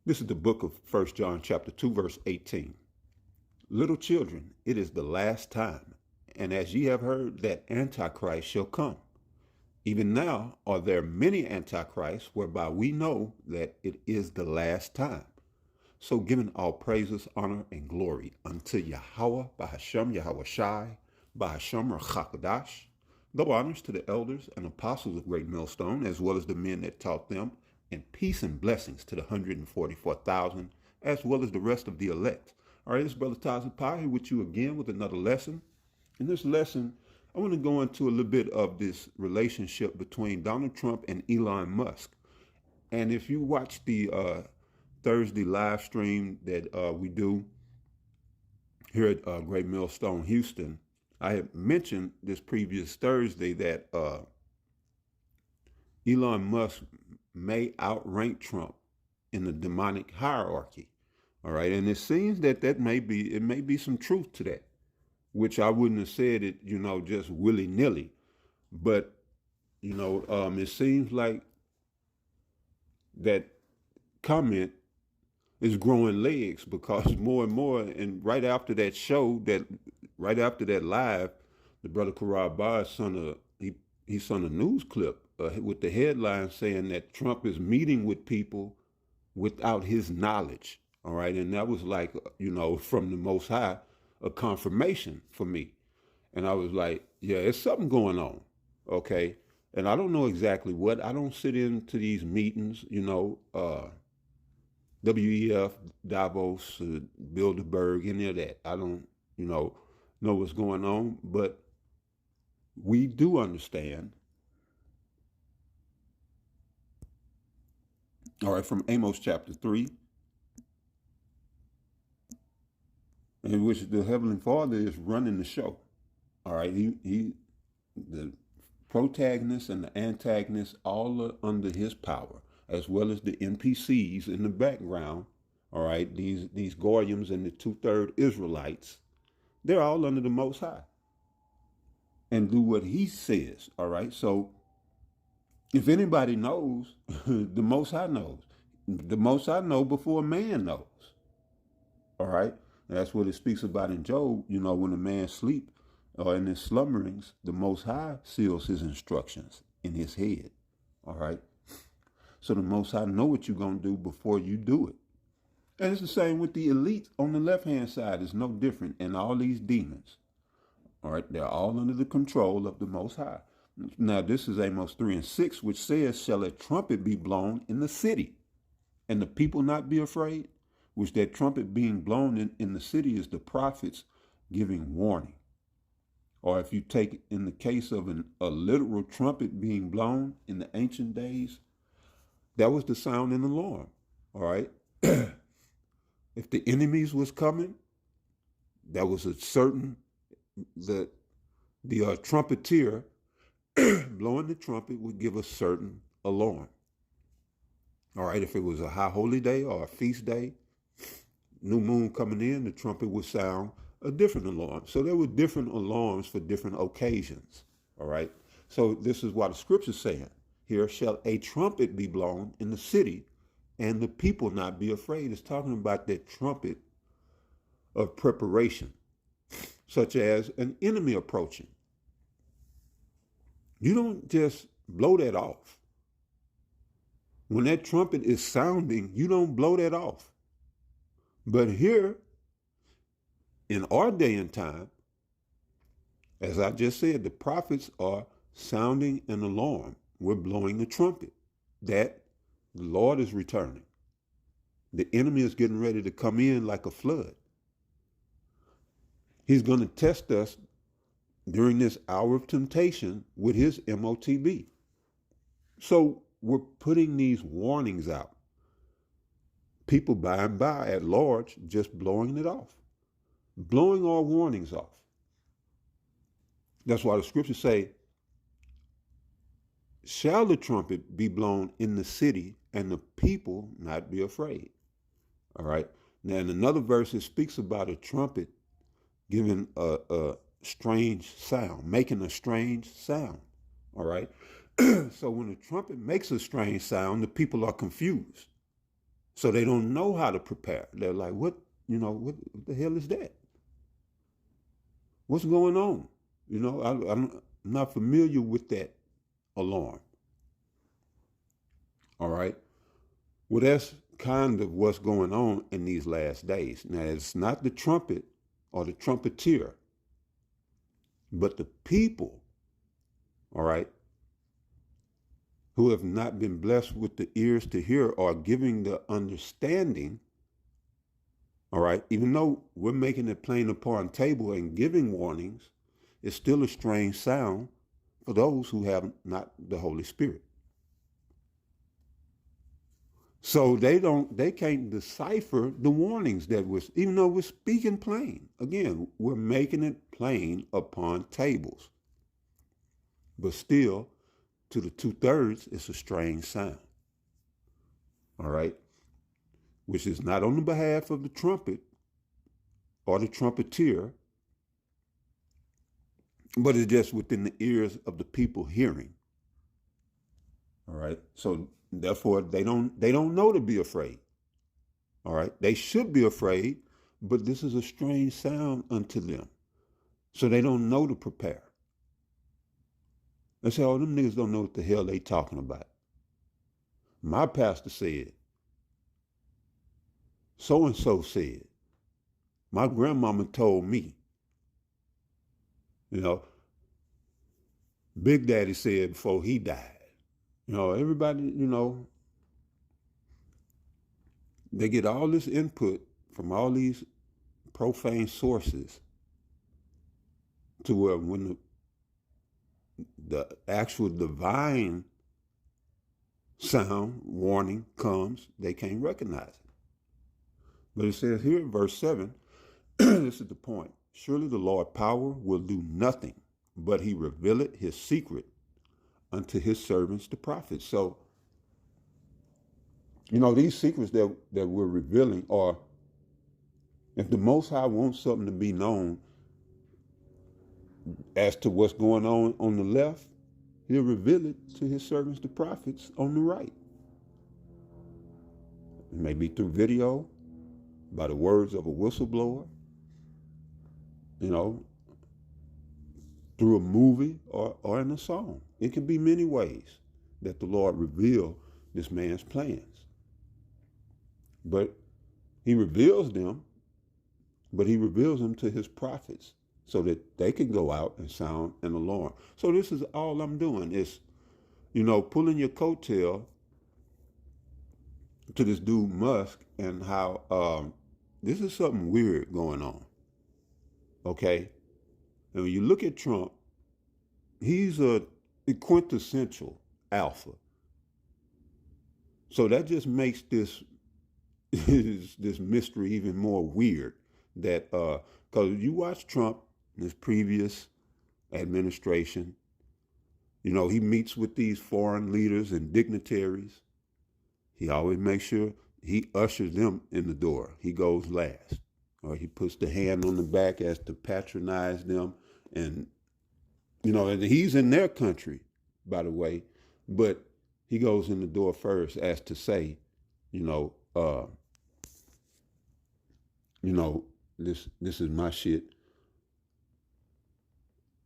This is the book of 1 John chapter 2, verse 18. Little children, it is the last time, and as ye have heard that Antichrist shall come. Even now are there many Antichrists, whereby we know that it is the last time. So giving all praises, honor, and glory unto Yahweh, Bahashem Yahweh Shai, Bahashem Rachakadash. Though honors to the elders and apostles of Great Millstone, as well as the men that taught them, and peace and blessings to the 144,000, as well as the rest of the elect. All right, it's Brother Taza here with you again with another lesson. In this lesson, I want to go into a little bit of this relationship between Donald Trump and Elon Musk. And if you watch the Thursday live stream that we do here at Great Millstone, Houston, I had mentioned this previous Thursday that Elon Musk may outrank Trump in the demonic hierarchy. All right, and it seems that it may be some truth to that, which I wouldn't have said it, just willy-nilly. But, it seems like that comment is growing legs because more and more, and right after that live, the brother Karabah sent a news clip with the headline saying that Trump is meeting with people without his knowledge. All right, and that was like, from the Most High, a confirmation for me. And I was like, yeah, it's something going on. Okay. And I don't know exactly what. I don't sit into these meetings, WEF, Davos, Bilderberg, any of that. I don't, know what's going on. But we do understand. All right, from Amos chapter 3, in which the Heavenly Father is running the show. All right, the protagonist and the antagonist all are under his power, as well as the NPCs in the background. All right, these Goyams and the 2/3 Israelites, they're all under the Most High and do what he says. All right, so if anybody knows, the Most High knows. The Most High know before man knows. All right. And that's what it speaks about in Job. When a man sleep or in his slumberings, the Most High seals his instructions in his head. All right. So the Most High know what you're going to do before you do it. And it's the same with the elite on the left-hand side. It's no different. And all these demons, all right, they're all under the control of the Most High. Now, this is Amos 3:6, which says, shall a trumpet be blown in the city, and the people not be afraid? Which that trumpet being blown in the city is the prophets giving warning. Or if you take it in the case of a literal trumpet being blown in the ancient days, that was the sound and alarm. All right. If the enemies was coming, that was a certain, the trumpeter blowing the trumpet would give a certain alarm. All right. If it was a high holy day or a feast day, new moon coming in, the trumpet would sound a different alarm. So there were different alarms for different occasions. All right. So this is what the scripture's saying. Here shall a trumpet be blown in the city, and the people not be afraid. It's talking about that trumpet of preparation, such as an enemy approaching. You don't just blow that off. When that trumpet is sounding, you don't blow that off. But here, in our day and time, as I just said, the prophets are sounding an alarm. We're blowing the trumpet that the Lord is returning. The enemy is getting ready to come in like a flood. He's going to test us during this hour of temptation with his MOTB. So we're putting these warnings out. People by and by at large just blowing it off, blowing our warnings off. That's why the scriptures say, shall the trumpet be blown in the city and the people not be afraid? All right. Now in another verse, it speaks about a trumpet giving a strange sound, making a strange sound. All right. So when the trumpet makes a strange sound, the people are confused. So they don't know how to prepare. They're like, what the hell is that? What's going on? I'm not familiar with that alarm. All right. Well, that's kind of what's going on in these last days. Now, it's not the trumpet or the trumpeter, but the people, all right, who have not been blessed with the ears to hear or giving the understanding, all right, even though we're making it plain upon table and giving warnings, it's still a strange sound for those who have not the Holy Spirit. So they can't decipher the warnings that even though we're speaking plain. Again, we're making it plain upon tables. But still, to the 2/3, it's a strange sound. All right? Which is not on the behalf of the trumpet or the trumpeter, but it's just within the ears of the people hearing. All right? So therefore they don't know to be afraid. All right? They should be afraid, but this is a strange sound unto them. So they don't know to prepare. They say, oh, them niggas don't know what the hell they talking about. My pastor said, so-and-so said, my grandmama told me, Big Daddy said before he died. Everybody, they get all this input from all these profane sources to where when the actual divine sound warning comes, they can't recognize it. But it says here in verse 7, this is the point. Surely the Lord power will do nothing, but he revealeth his secret unto his servants, the prophets. So, these secrets that we're revealing are, if the Most High wants something to be known as to what's going on the left, he'll reveal it to his servants, the prophets, on the right. It may be through video, by the words of a whistleblower, through a movie or in a song. It can be many ways that the Lord reveal this man's plans. But he reveals them, but he reveals them to his prophets so that they can go out and sound an alarm. So this is all I'm doing is, pulling your coattail to this dude Musk and how this is something weird going on. Okay? And when you look at Trump, he's a quintessential alpha. So that just makes this mystery even more weird. That because you watch Trump in his previous administration, he meets with these foreign leaders and dignitaries. He always makes sure he ushers them in the door. He goes last, or he puts the hand on the back as to patronize them. And and he's in their country, by the way, but he goes in the door first as to say, this is my shit.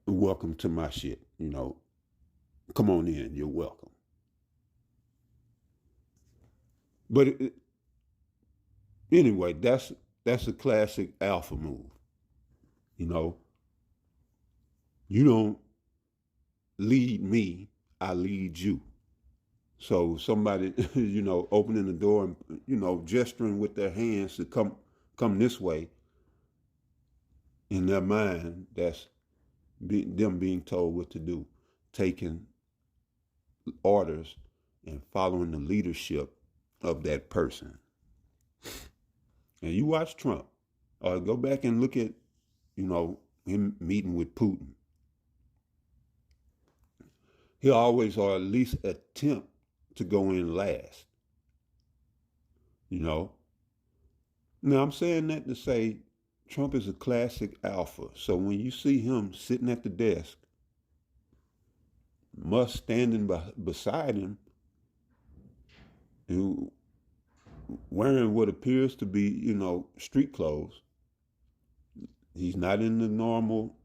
Welcome to my shit. Come on in. You're welcome. But anyway, that's a classic alpha move. You don't lead me, I lead you. So somebody, opening the door and, gesturing with their hands to come this way, in their mind, that's them being told what to do, taking orders and following the leadership of that person. And you watch Trump, or go back and look at, him meeting with Putin. He'll always, or at least attempt to go in last. Now I'm saying that to say Trump is a classic alpha. So when you see him sitting at the desk, Musk standing beside him, wearing what appears to be, street clothes. He's not in the normal,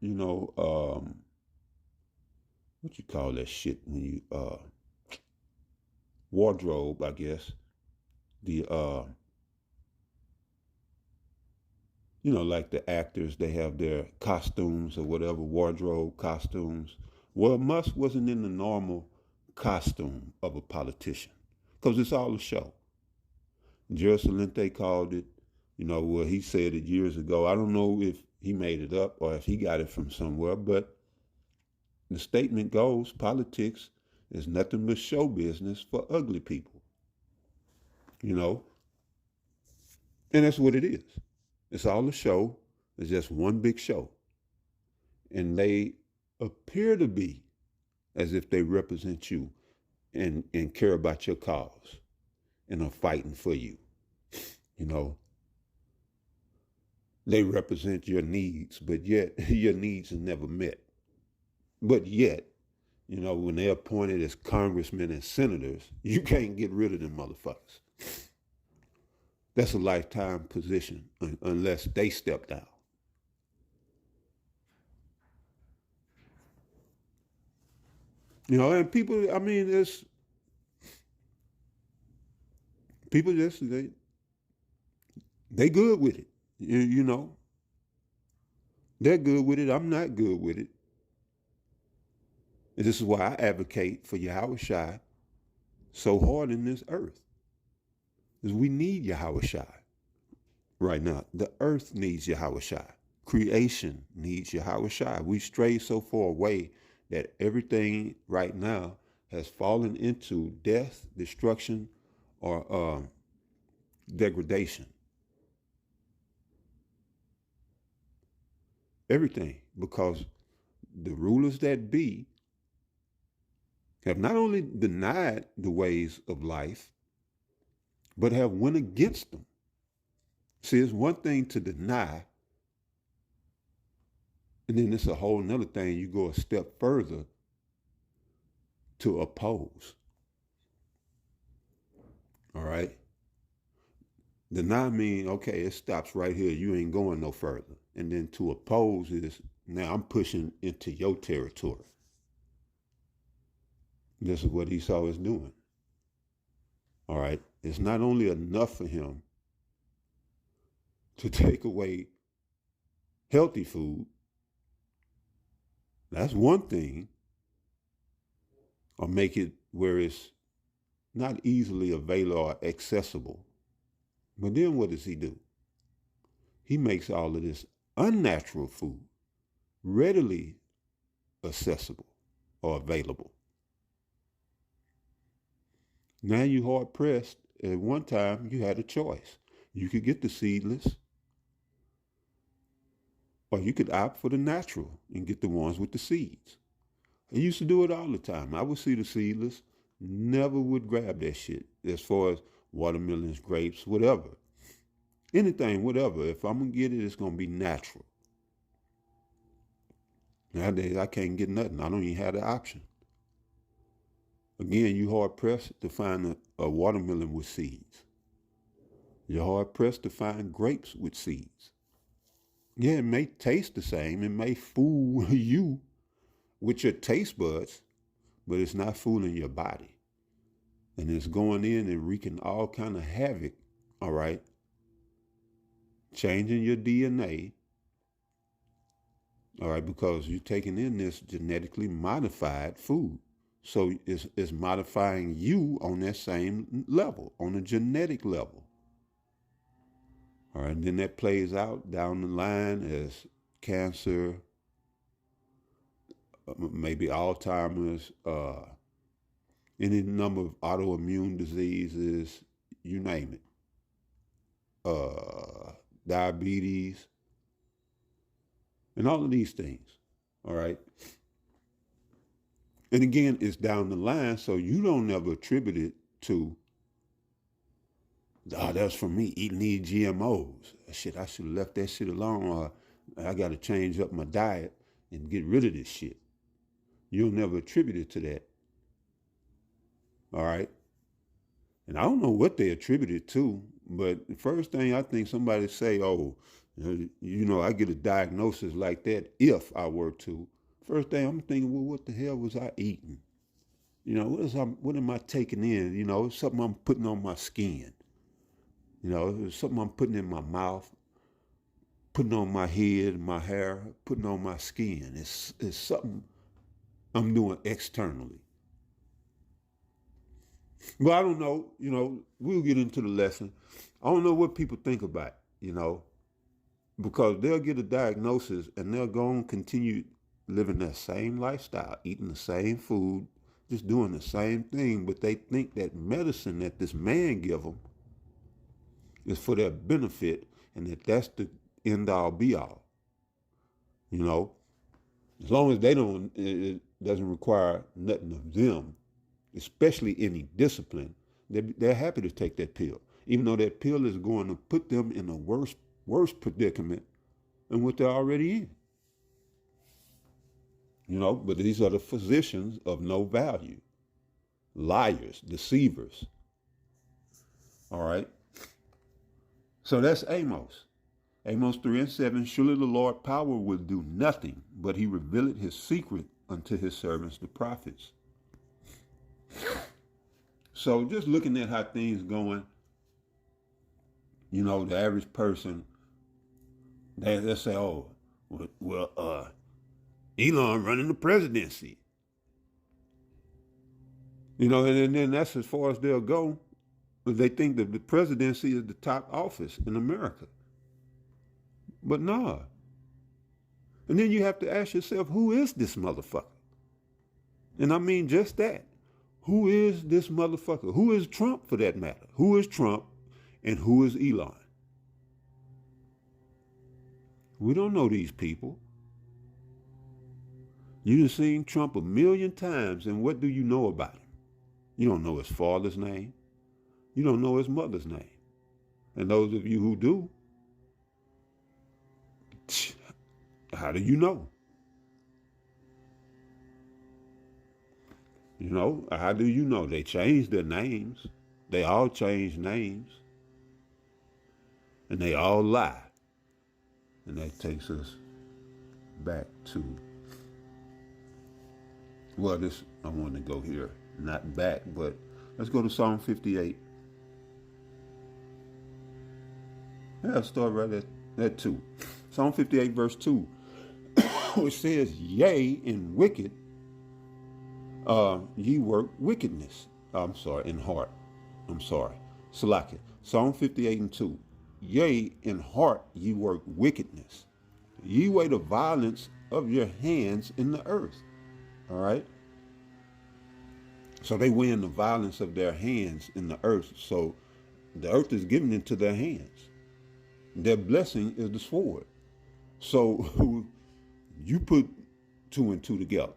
you know, what you call that shit when you wardrobe, I guess. The like the actors, they have their costumes or whatever, wardrobe costumes. Well, Musk wasn't in the normal costume of a politician because it's all a show. Joe Salente called it, well, he said it years ago. I don't know if he made it up or if he got it from somewhere, but the statement goes politics is nothing but show business for ugly people, you know? And that's what it is. It's all a show. It's just one big show. And they appear to be as if they represent you and care about your cause and are fighting for you. You know, they represent your needs, but yet your needs are never met. But yet, when they're appointed as congressmen and senators, you can't get rid of them motherfuckers. That's a lifetime position unless they step down. And people, I mean, there's people just, they good with it. You know, they're good with it. I'm not good with it. And this is why I advocate for Yahweh Shai so hard in this earth. Because we need Yahweh Shai right now. The earth needs Yahweh Shai. Creation needs Yahweh Shai. We stray so far away that everything right now has fallen into death, destruction, or degradation. Everything, because the rulers that be have not only denied the ways of life, but have went against them. See, it's one thing to deny, and then it's a whole nother thing. You go a step further to oppose. All right? Deny means, okay, it stops right here. You ain't going no further. And then to oppose is, now I'm pushing into your territory. This is what Esau is doing. All right? It's not only enough for him to take away healthy food. That's one thing. Or make it where it's not easily available or accessible. But then what does he do? He makes all of this unnatural food readily accessible or available. Now you hard pressed. At one time you had a choice. You could get the seedless, or you could opt for the natural and get the ones with the seeds. I used to do it all the time. I would see the seedless, never would grab that shit. As far as watermelons, grapes, whatever. Anything, whatever. If I'm going to get it, it's going to be natural. Nowadays, I can't get nothing. I don't even have the option. Again, you hard pressed to find a watermelon with seeds. You're hard pressed to find grapes with seeds. Yeah, it may taste the same. It may fool you with your taste buds, but it's not fooling your body. And it's going in and wreaking all kind of havoc, all right? Changing your DNA, all right, because you're taking in this genetically modified food. So it's modifying you on that same level, on a genetic level. All right, and then that plays out down the line as cancer, maybe Alzheimer's, any number of autoimmune diseases, you name it, diabetes, and all of these things, all right? And again, it's down the line, so you don't ever attribute it to, that's from me eating these GMOs. Shit, I should have left that shit alone, or I got to change up my diet and get rid of this shit. You'll never attribute it to that. All right? And I don't know what they attribute it to, but the first thing I think somebody say, oh, I get a diagnosis like that if I were to. First thing I'm thinking, well, what the hell was I eating? What am I taking in? It's something I'm putting on my skin. It's something I'm putting in my mouth, putting on my head, my hair, putting on my skin. It's something I'm doing externally. But I don't know, we'll get into the lesson. I don't know what people think about, because they'll get a diagnosis and they'll go and continue living that same lifestyle, eating the same food, just doing the same thing, but they think that medicine that this man give them is for their benefit and that's the end all be all. As long as it doesn't require nothing of them, especially any discipline, they're happy to take that pill, even though that pill is going to put them in a worse predicament than what they're already in. But these are the physicians of no value, liars, deceivers. All right. So that's Amos. Amos 3:7, surely the Lord's power will do nothing, but he revealed his secret unto his servants, the prophets. So just looking at how things going, the average person, they say, oh, well, Elon running the presidency. And then that's as far as they'll go. They think that the presidency is the top office in America. But nah. And then you have to ask yourself, who is this motherfucker? And I mean just that. Who is this motherfucker? Who is Trump, for that matter? Who is Trump and who is Elon? We don't know these people. You've seen Trump a million times, and what do you know about him? You don't know his father's name. You don't know his mother's name. And those of you who do, how do you know? How do you know? They changed their names. They all changed names. And they all lie. And that takes us back to, I want to go here, not back, but let's go to Psalm 58. Yeah, I'll start right at that 2. Psalm 58 verse 2, which says, yea, in wicked, ye work wickedness. In heart. Salakia. Psalm 58:2. Yea, in heart ye work wickedness. Ye weigh the violence of your hands in the earth. All right? So they weigh in the violence of their hands in the earth. So the earth is given into their hands. Their blessing is the sword. So you put 2 and 2 together.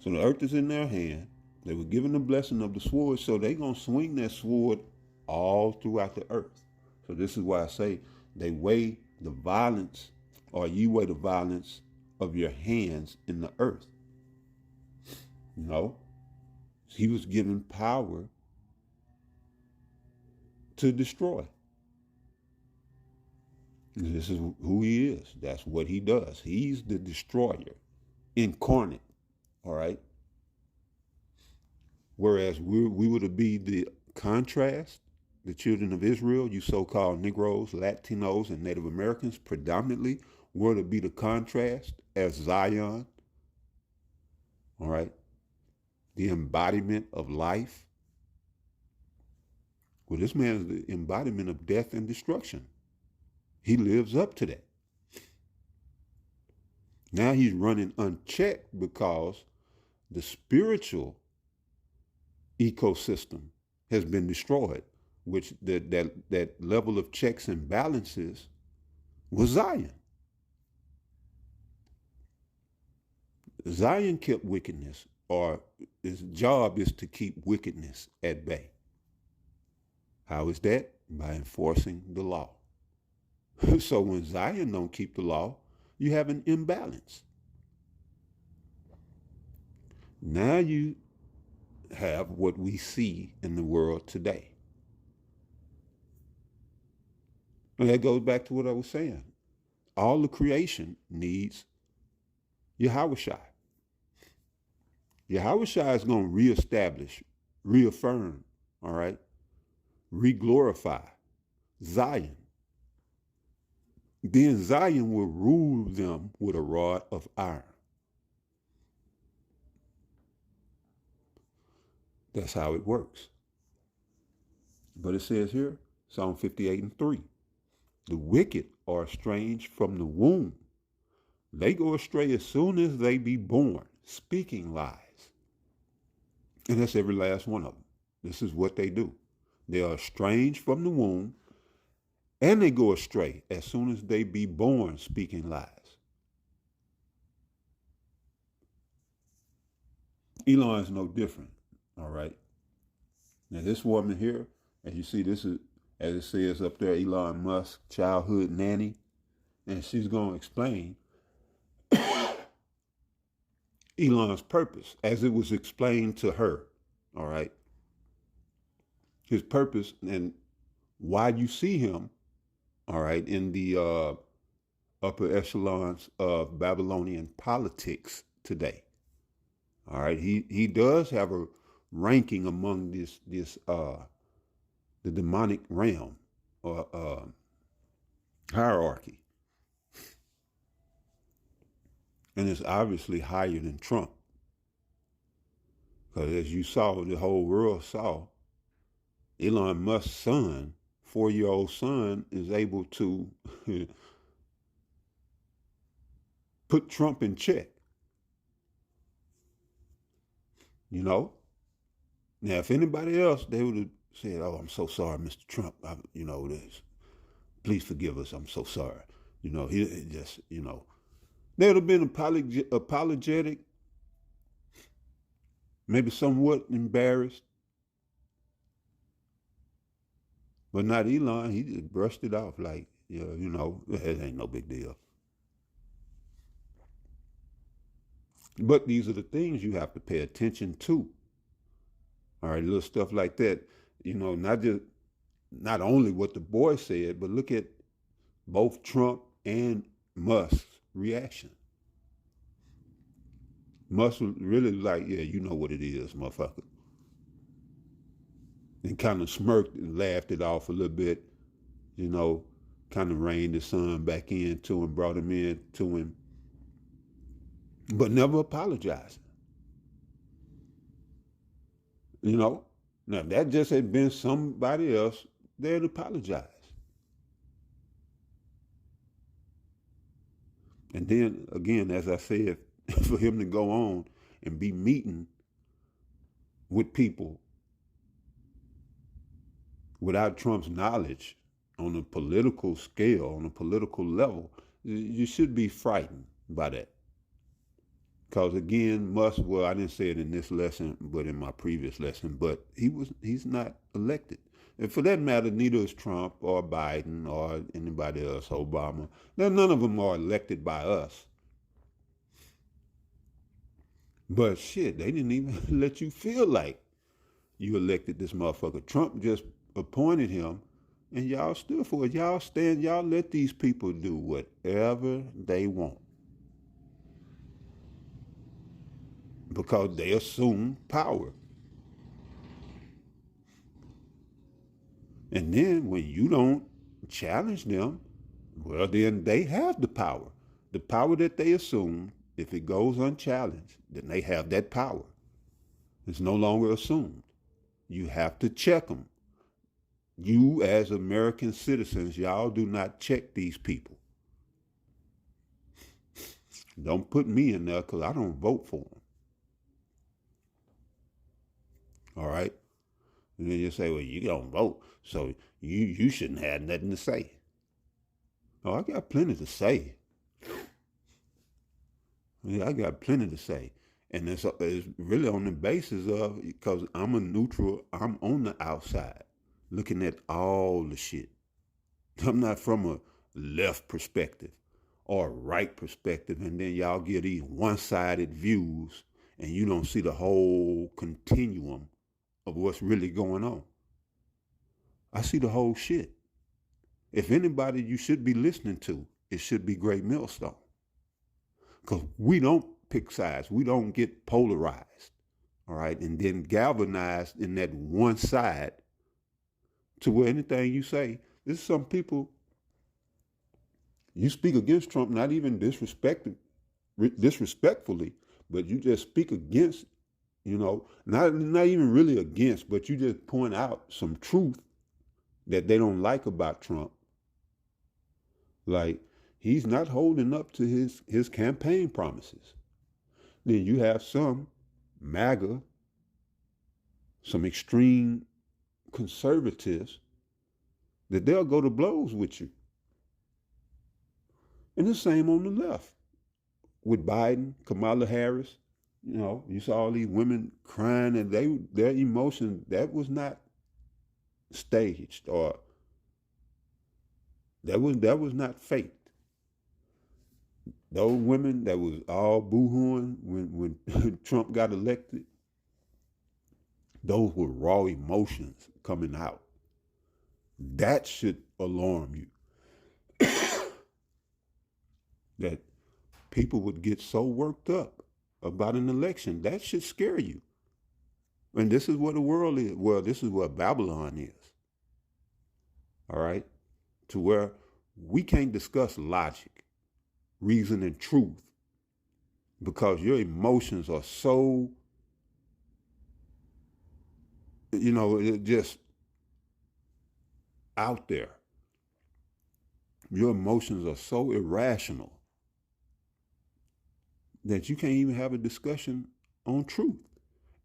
So the earth is in their hand. They were given the blessing of the sword, so they're going to swing that sword all throughout the earth. So this is why I say they weigh the violence, or you weigh the violence of your hands in the earth. He was given power to destroy. This is who he is. That's what he does. He's the destroyer, incarnate. All right. Whereas we were to be the contrast, the children of Israel, you so-called Negroes, Latinos, and Native Americans predominantly were to be the contrast as Zion. All right. The embodiment of life. Well, this man is the embodiment of death and destruction. He lives up to that. Now he's running unchecked because the spiritual ecosystem has been destroyed, which that level of checks and balances was Zion. Zion kept wickedness, or his job is to keep wickedness at bay. How is that? By enforcing the law. So when Zion don't keep the law, you have an imbalance. Now you have what we see in the world today. And that goes back to what I was saying. All the creation needs Yahushua. Yahushua is going to reestablish, reaffirm, all right, re-glorify Zion. Then Zion will rule them with a rod of iron. That's how it works. But it says here, Psalm 58:3, the wicked are estranged from the womb. They go astray as soon as they be born, speaking lies. And that's every last one of them. This is what they do. They are estranged from the womb, and they go astray as soon as they be born, speaking lies. Elon is no different, all right? Now, this woman here, as you see, this is, as it says up there, Elon Musk, childhood nanny, and she's going to explain Elon's purpose as it was explained to her, all right? His purpose and why you see him, all right, in the upper echelons of Babylonian politics today. All right, he does have a ranking among the demonic realm or hierarchy, and it's obviously higher than Trump, because as you saw, the whole world saw, Elon Musk's son, 4-year-old son, is able to put Trump in check. You know? Now, if anybody else, they would have said, oh, I'm so sorry, Mr. Trump. This. Please forgive us. I'm so sorry. He just, they would have been apologetic, maybe somewhat embarrassed. But not Elon. He just brushed it off like, it ain't no big deal. But these are the things you have to pay attention to. All right, little stuff like that. Not only what the boy said, but look at both Trump and Musk's reaction. Musk was really like, yeah, you know what it is, motherfucker. And kind of smirked and laughed it off a little bit, kind of reined his son back into him, brought him in to him, but never apologized. Now if that just had been somebody else, they'd apologize. And then again, as I said, for him to go on and be meeting with people without Trump's knowledge on a political scale, on a political level, you should be frightened by that. Because again, Musk, well, I didn't say it in this lesson, but in my previous lesson, but he's not elected. And for that matter, neither is Trump or Biden or anybody else, Obama. None of them are elected by us. But shit, they didn't even let you feel like you elected this motherfucker. Trump just appointed him, and y'all stood for it. Y'all let these people do whatever they want. Because they assume power. And then when you don't challenge them, well, then they have the power. The power that they assume, if it goes unchallenged, then they have that power. It's no longer assumed. You have to check them. You, as American citizens, y'all do not check these people. Don't put me in there because I don't vote for them. All right? And then you say, well, you don't vote, so you shouldn't have nothing to say. Oh, I got plenty to say. Yeah, I got plenty to say. And it's really on the basis of, because I'm a neutral, I'm on the outside, looking at all the shit. I'm not from a left perspective or a right perspective, and then y'all get these one-sided views and you don't see the whole continuum of what's really going on. I see the whole shit. If anybody you should be listening to, it should be Great Millstone. Because we don't pick sides. We don't get polarized, all right, and then galvanized in that one side to where anything you say, there's some people, you speak against Trump, not even disrespectfully, but you just speak against, not even really against, but you just point out some truth that they don't like about Trump. Like, he's not holding up to his campaign promises. Then you have some MAGA, some extreme conservatives, that they'll go to blows with you. And the same on the left with Biden, Kamala Harris. You saw all these women crying, and their emotion, that was not staged, or that was not faked. Those women that was all boo-hooing when Trump got elected, those were raw emotions coming out. That should alarm you. That people would get so worked up about an election. That should scare you. And this is what the world is. Well, this is what Babylon is. All right? To where we can't discuss logic, reason, and truth because your emotions are so, just out there. Your emotions are so irrational that you can't even have a discussion on truth.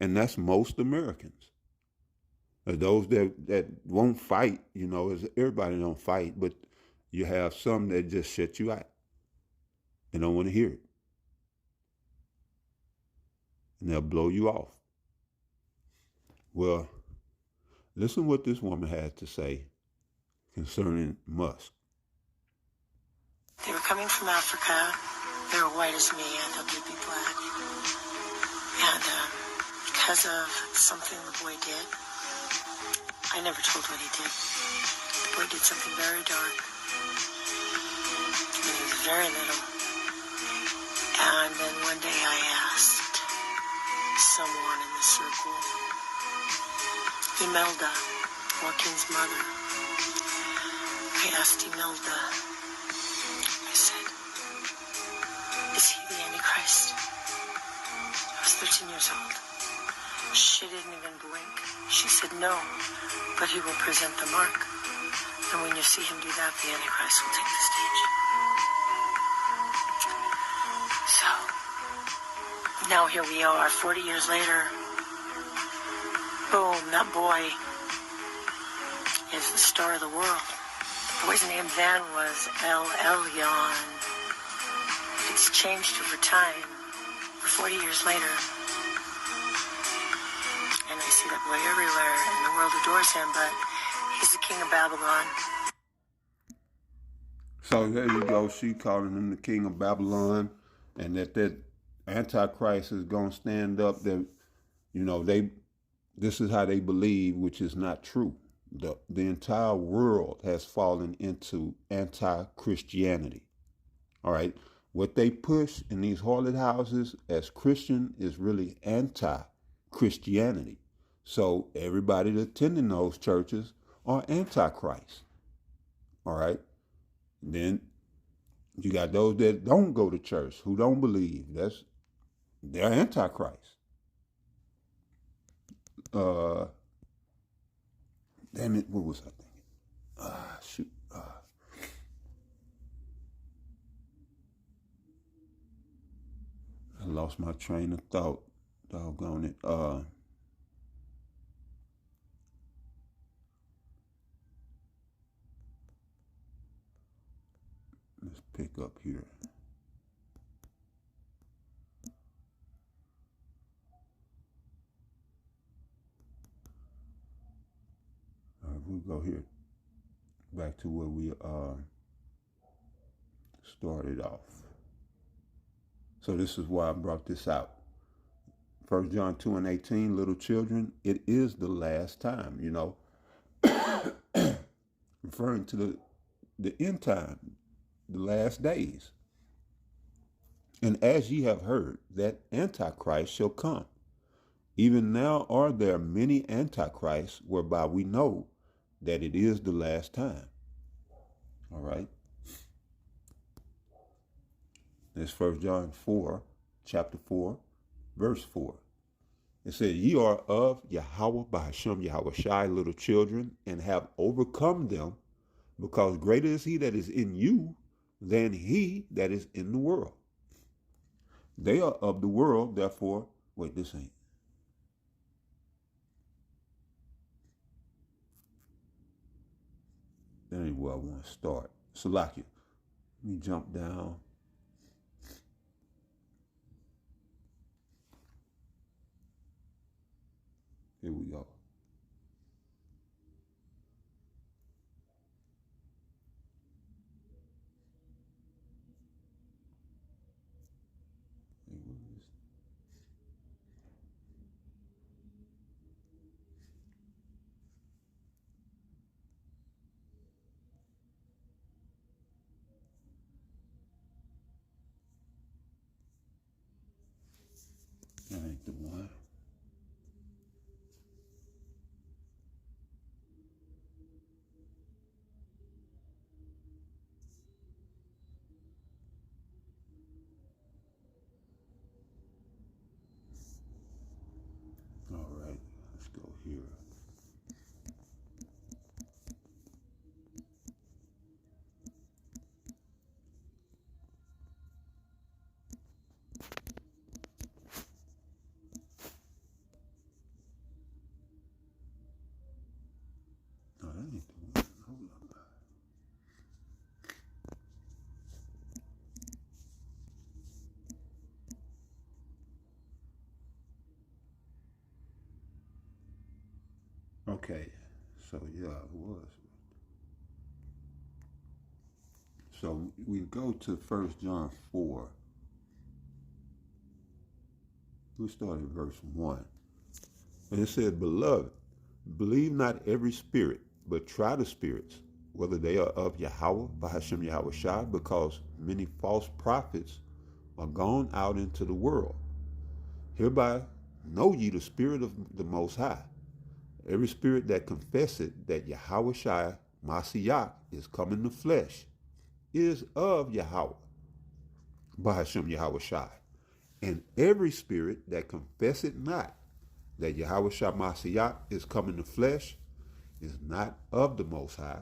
And that's most Americans. Those that won't fight, everybody don't fight, but you have some that just shut you out. They don't want to hear it. And they'll blow you off. Well, listen what this woman had to say concerning Musk. They were coming from Africa. They were white as me, and they'll be black. And because of something the boy did, I never told what he did. The boy did something very dark. And he was very little. And then one day I asked someone in the circle, Imelda, Joaquin's mother. I asked Imelda, I said, is he the Antichrist? I was 13 years old. She didn't even blink. She said, no, but he will present the mark. And when you see him do that, the Antichrist will take the stage. So, now here we are, 40 years later. Boom, that boy is the star of the world. The boy's name then was Elyon. It's changed over time. We're 40 years later. And I see that boy everywhere, and the world adores him, but he's the king of Babylon. So there you go. She calling him the king of Babylon, and that Antichrist is going to stand up. That, this is how they believe, which is not true. The entire world has fallen into anti-Christianity. All right. What they push in these harlot houses as Christian is really anti-Christianity. So everybody that's attending those churches are antichrist. All right. Then you got those that don't go to church, who don't believe. They're antichrist. Damn it, what was I thinking? Shoot. I lost my train of thought. Doggone it. Let's pick up here. We'll go here. Back to where we started off. So this is why I brought this out. 1 John 2 and 18, little children, it is the last time, referring to the end time, the last days. And as ye have heard, that Antichrist shall come. Even now are there many antichrists, whereby we know that it is the last time. All right. That's 1 John 4, chapter 4, verse 4. It says, ye are of Yahweh by Hashem Yahweh Shai, little children, and have overcome them, because greater is he that is in you than he that is in the world. They are of the world, therefore, wait, this ain't. That ain't where I want to start. Salakia. Let me jump down. Here we go. That ain't the one. All right, let's go here. No, that ain't the one. Hold up. Okay, so yeah, it was. So we go to 1 John 4. We start at verse 1. And it said, beloved, believe not every spirit, but try the spirits, whether they are of Yahweh, by Hashem Yahweh Shai, because many false prophets are gone out into the world. Hereby know ye the spirit of the Most High. Every spirit that confesseth that Yahweh Shai, Mashiach, is come in the flesh, is of Yahweh, by Hashem Yahweh Shai. And every spirit that confesseth not that Yahweh Shai Mashiach is come in the flesh is not of the Most High.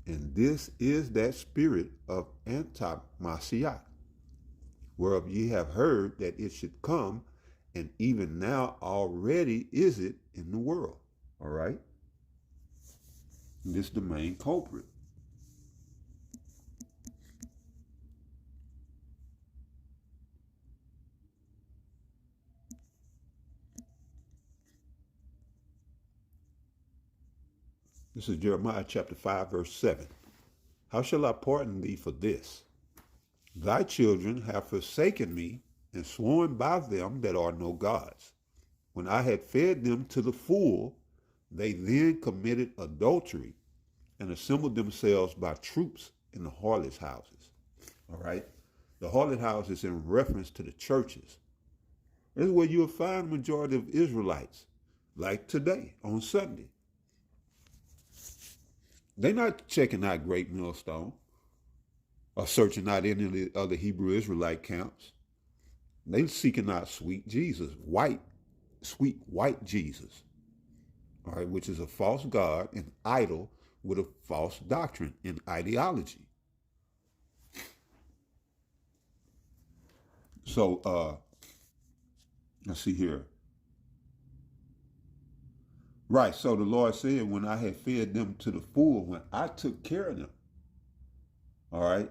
And this is that spirit of anti-Mashiach, whereof ye have heard that it should come, and even now already is it in the world. All right? This is the main culprit. This is Jeremiah chapter 5, verse 7. How shall I pardon thee for this? Thy children have forsaken me and sworn by them that are no gods. When I had fed them to the full, they then committed adultery and assembled themselves by troops in the harlots' houses. All right? The harlot house is in reference to the churches. This is where you'll find the majority of Israelites, like today on Sunday. They're not checking out Great Millstone or searching out any of the other Hebrew Israelite camps. They're seeking out sweet Jesus, sweet white Jesus, all right, which is a false god, an idol with a false doctrine and ideology. So let's see here. Right, so the Lord said, when I had fed them to the full, when I took care of them, all right,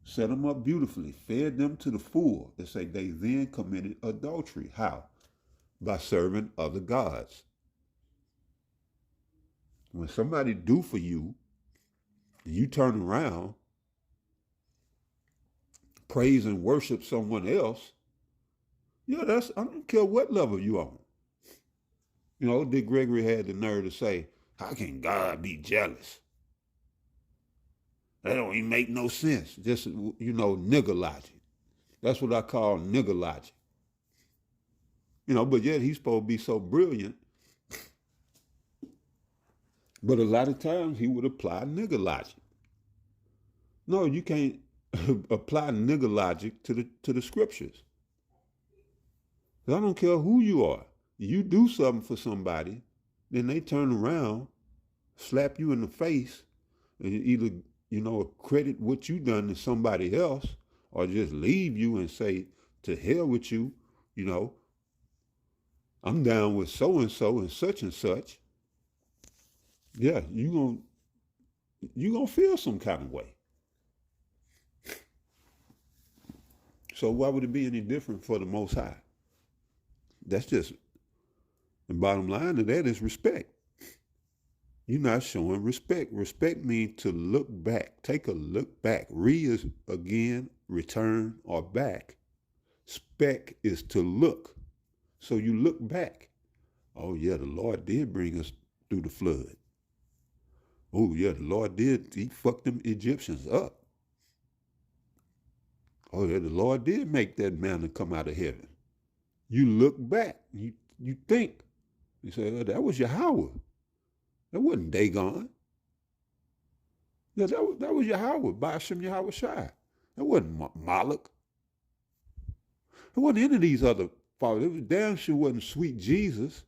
set them up beautifully, fed them to the full, they say they then committed adultery. How? By serving other gods. When somebody do for you, you turn around, praise and worship someone else, Yeah, I don't care what level you on. You know, Dick Gregory had the nerve to say, how can God be jealous? That don't even make no sense. Just, nigger logic. That's what I call nigger logic. But yet he's supposed to be so brilliant. But a lot of times he would apply nigger logic. No, you can't apply nigger logic to the scriptures. I don't care who you are. You do something for somebody, then they turn around, slap you in the face, and either, credit what you done to somebody else, or just leave you and say, to hell with you, you know, I'm down with so and so and such. Yeah, you gonna feel some kind of way. So why would it be any different for the Most High? That's just the bottom line of that is respect. You're not showing respect. Respect means to look back. Take a look back. Re is again, return, or back. Spec is to look. So you look back. Oh yeah, the Lord did bring us through the flood. Oh yeah, the Lord did. He fucked them Egyptians up. Oh yeah, the Lord did make that manna come out of heaven. You look back. You think. You say, oh, that was Yahweh. That wasn't Dagon. Yeah, that was Yahweh, Ba'ashem Yahweh Shai. That wasn't Moloch. It wasn't any of these other fathers. It was damn sure wasn't sweet Jesus.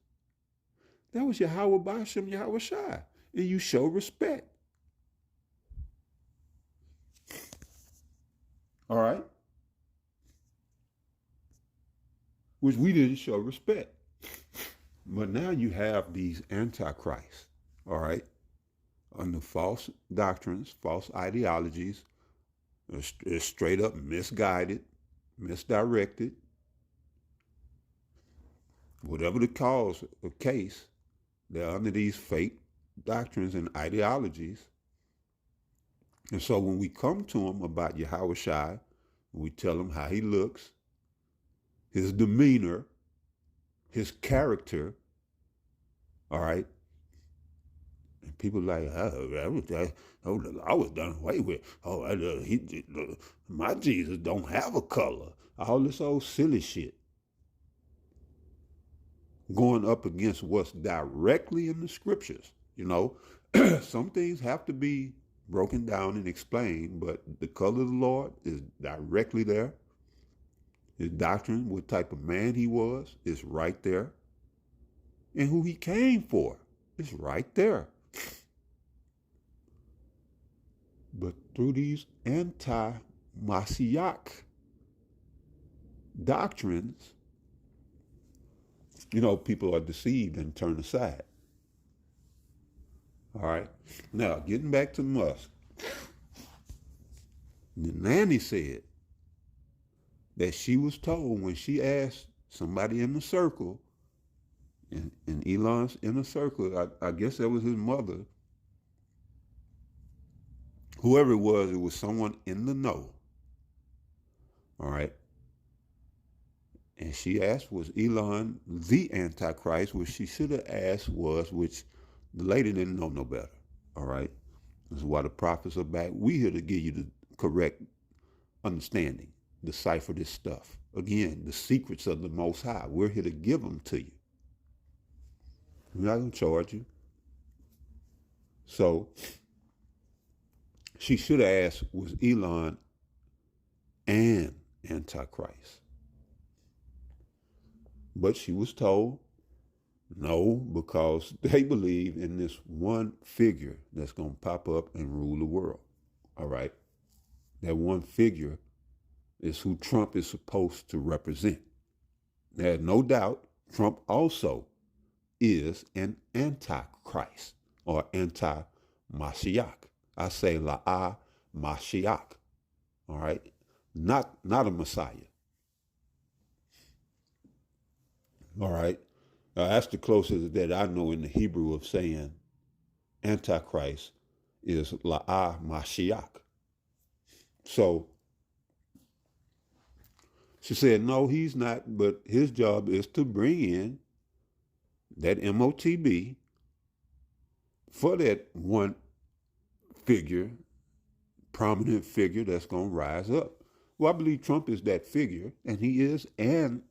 That was Yahweh, Ba'ashem Yahweh Shai. And you show respect. All right? Which we didn't show respect. But now you have these antichrists, all right, under false doctrines, false ideologies, straight up misguided, misdirected, whatever the cause or case, they're under these fake doctrines and ideologies. And so when we come to them about Yahweh Shai, we tell them how he looks, his demeanor, his character, all right? And people like, I was done away with. My Jesus don't have a color. All this old silly shit. Going up against what's directly in the scriptures. Some things have to be broken down and explained, but the color of the Lord is directly there. His doctrine, what type of man he was, is right there. And who he came for is right there. But through these anti-Mashiach doctrines, people are deceived and turn aside. All right. Now, getting back to Musk. Nanny said that she was told when she asked somebody in the circle, in Elon's inner circle, I guess that was his mother, whoever it was someone in the know. All right. And she asked, was Elon the Antichrist? Which she should have asked was, which the lady didn't know no better. All right. This is why the prophets are back. We here to give you the correct understanding, decipher this stuff. Again, the secrets of the Most High. We're here to give them to you. We're not going to charge you. So she should have asked, was Elon an Antichrist? But she was told, no, because they believe in this one figure that's going to pop up and rule the world. All right? That one figure is who Trump is supposed to represent. There's no doubt Trump also is an antichrist or anti-Mashiach. I say La'ah Mashiach. All right? Not a Messiah. All right? That's the closest that I know in the Hebrew of saying Antichrist is La'ah Mashiach. So She said, no, he's not, but his job is to bring in that MOTB for that one figure, prominent figure that's going to rise up. Well, I believe Trump is that figure, and he is an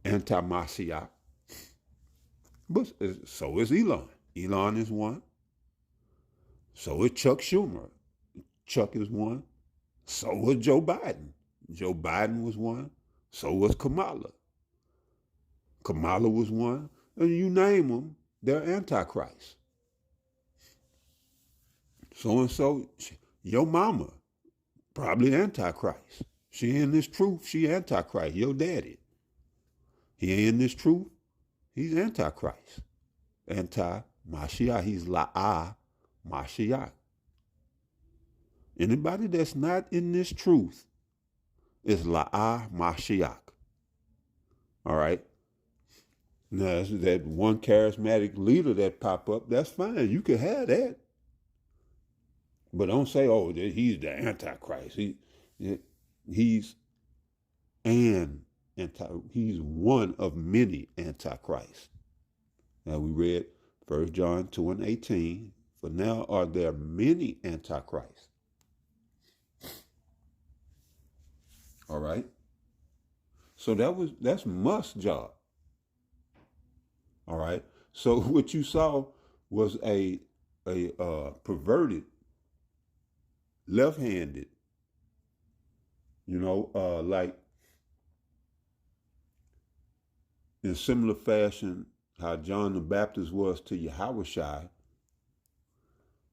anti-Mashiach. But so is Elon. Elon is one. So is Chuck Schumer. Chuck is one. So was Joe Biden. Joe Biden was one. So was Kamala. Kamala was one. And you name them, they're antichrist. So-and-so, your mama, probably antichrist. She in this truth, she antichrist. Your daddy, he ain't in this truth, he's antichrist. Anti-Mashiach, he's La'ah Mashiach. Anybody that's not in this truth is La'ah Mashiach. All right? Now, that one charismatic leader that pop up, that's fine. You can have that. But don't say, oh, he's the Antichrist. He's he's one of many Antichrists. Now we read 1 John 2 and 18. For now are there many Antichrists. All right. So that's Musk's job. All right. So what you saw was a perverted, left-handed, like in similar fashion how John the Baptist was to Yahushua.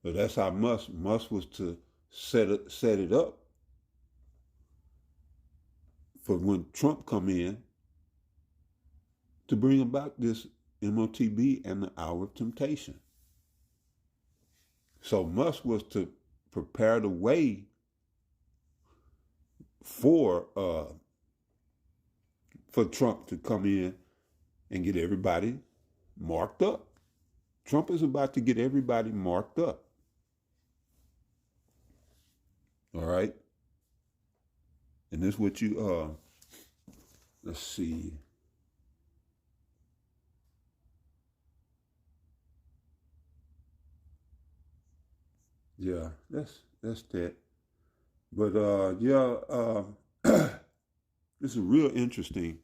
But that's how Musk was to set it up for when Trump come in to bring about this MOTB and the hour of temptation. So Musk was to prepare the way for Trump to come in and get everybody marked up. Trump is about to get everybody marked up. All right. And this is what you let's see. Yeah, that's that. But this is a real interesting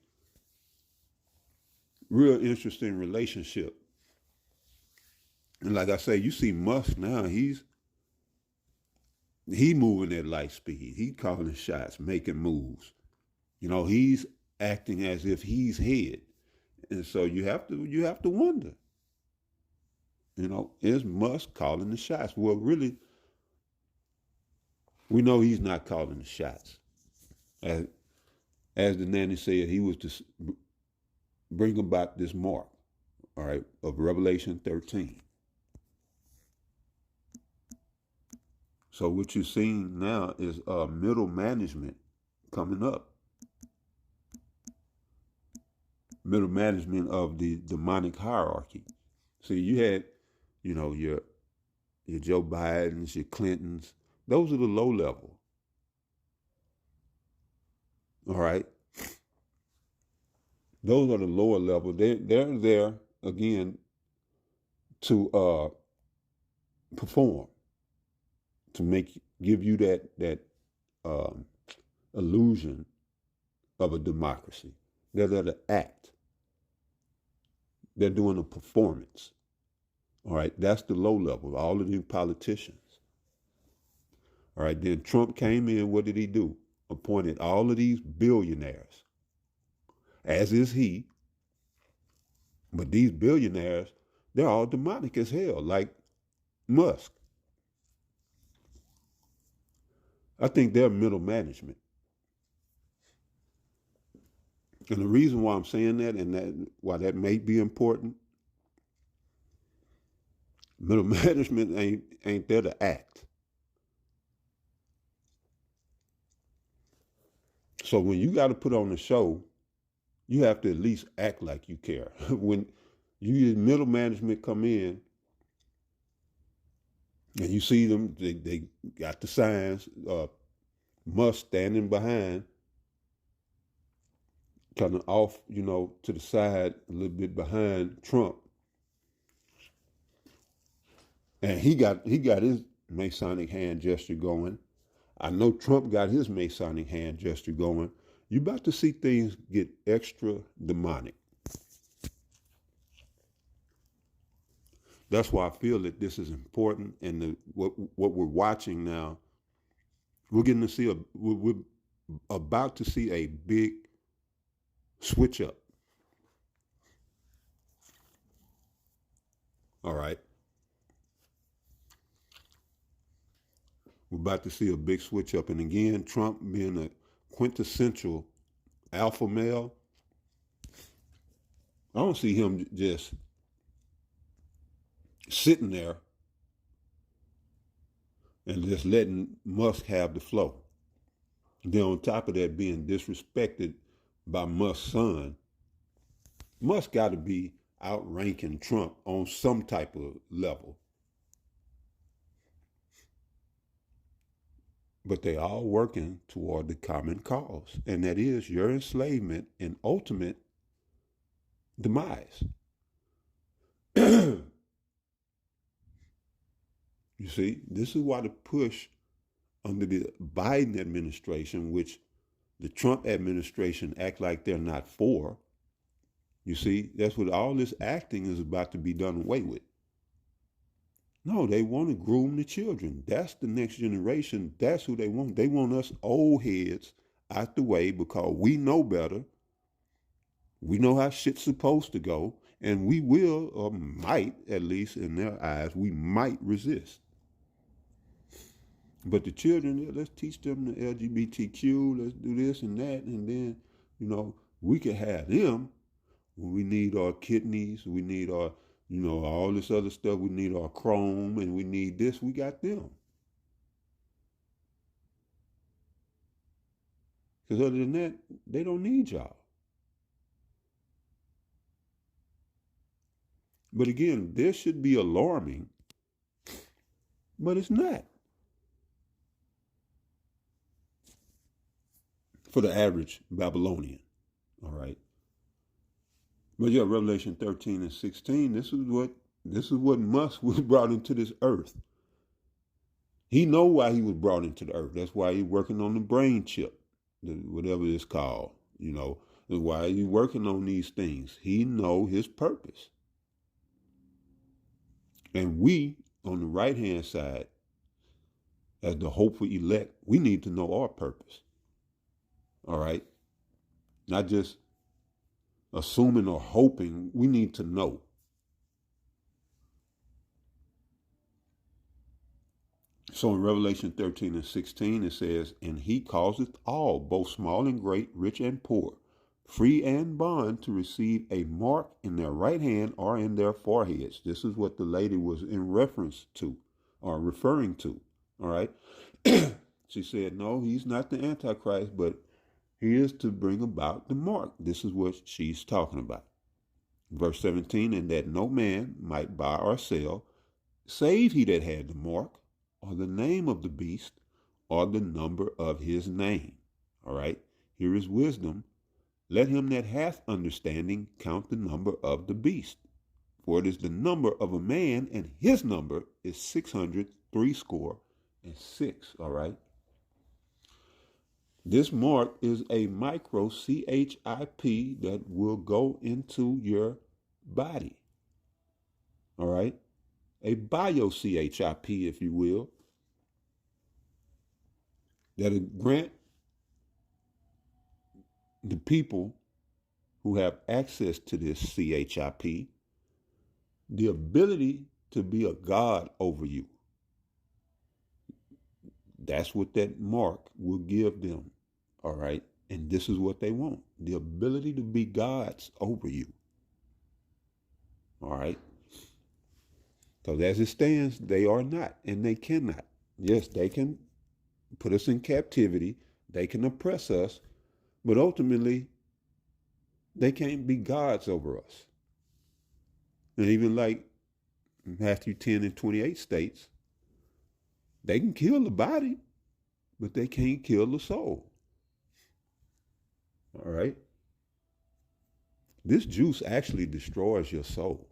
relationship. And like I say, you see Musk now, he moving at light speed. He calling shots, making moves. He's acting as if he's head. And so you have to wonder, is Musk calling the shots? Well, really, we know he's not calling the shots. As the nanny said, he was to bring about this mark, all right, of Revelation 13. So what you're seeing now is middle management coming up. Middle management of the demonic hierarchy. See, you had, your Joe Bidens, your Clintons. Those are the low level. All right. Those are the lower level. They're there again to perform, to give you that illusion of a democracy. They're there to act. They're doing a performance. All right, that's the low level. All of these politicians. All right, then Trump came in. What did he do? Appointed all of these billionaires, as is he. But these billionaires, they're all demonic as hell, like Musk. I think they're middle management. And the reason why I'm saying that, and why that may be important, middle management ain't there to act. So when you got to put on a show, you have to at least act like you care. When you middle management come in, and you see them, they got the signs, Musk standing behind kind of off, to the side, a little bit behind Trump. And he got his Masonic hand gesture going. I know Trump got his Masonic hand gesture going. You about to see things get extra demonic. That's why I feel that this is important, and what we're watching now, we're about to see a big switch up. All right, we're about to see a big switch up, and again, Trump being a quintessential alpha male, I don't see him just sitting there and just letting Musk have the flow. Then on top of that, being disrespected by Musk's son, Musk got to be outranking Trump on some type of level. But they all working toward the common cause, and that is your enslavement and ultimate demise. You see, this is why the push under the Biden administration, which the Trump administration act like they're not for. You see, that's what all this acting is about to be done away with. No, they want to groom the children. That's the next generation. That's who they want. They want us old heads out the way because we know better. We know how shit's supposed to go, and we will, or might, at least in their eyes, we might resist. But the children, let's teach them the LGBTQ, let's do this and that, and then, we can have them when we need our kidneys, we need our, all this other stuff, we need our chrome, and we need this, we got them. Because other than that, they don't need y'all. But again, this should be alarming, but it's not. For the average Babylonian, all right? But yeah, Revelation 13 and 16, this is what Musk was brought into this earth. He know why he was brought into the earth. That's why he's working on the brain chip, whatever it's called, That's why he's working on these things. He know his purpose. And we, on the right-hand side, as the hopeful elect, we need to know our purpose. All right? Not just assuming or hoping, we need to know. So in Revelation 13 and 16, it says, "And he causeth all, both small and great, rich and poor, free and bond, to receive a mark in their right hand or in their foreheads." This is what the lady was in reference to, or referring to. All right? She said, no, he's not the Antichrist, but he is to bring about the mark. This is what she's talking about. Verse 17, "And that no man might buy or sell, save he that had the mark, or the name of the beast, or the number of his name." All right, here is wisdom. "Let him that hath understanding count the number of the beast, for it is the number of a man, and his number is 666. All right. This mark is a micro CHIP that will go into your body. All right? A bio CHIP, if you will, that'll grant the people who have access to this CHIP the ability to be a god over you. That's what that mark will give them. All right? And this is what they want, the ability to be gods over you. All right? Because as it stands, they are not, and they cannot. Yes, they can put us in captivity, they can oppress us, but ultimately, they can't be gods over us. And even like Matthew 10 and 28 states, they can kill the body, but they can't kill the soul. All right? This juice actually destroys your soul.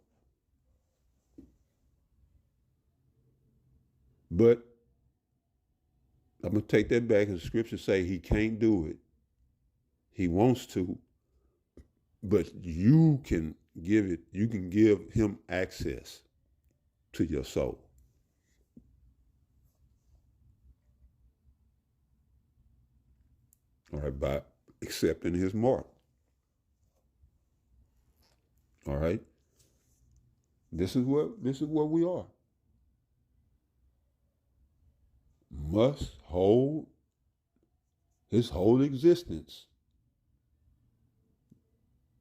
But I'm going to take that back. The scriptures say he can't do it. He wants to, but you can give him access to your soul. All right, by accepting his mark. All right. This is where we are. Must hold his whole existence.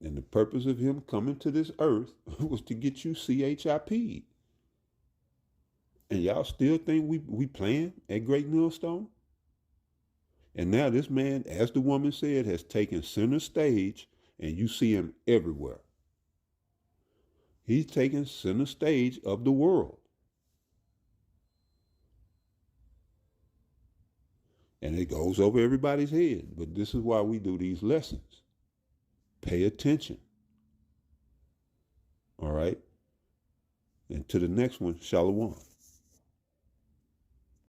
And the purpose of him coming to this earth was to get you CHIP. And y'all still think we playing at Great Millstone? And now this man, as the woman said, has taken center stage, and you see him everywhere. He's taken center stage of the world. And it goes over everybody's head. But this is why we do these lessons. Pay attention. All right? And to the next one, Shalom.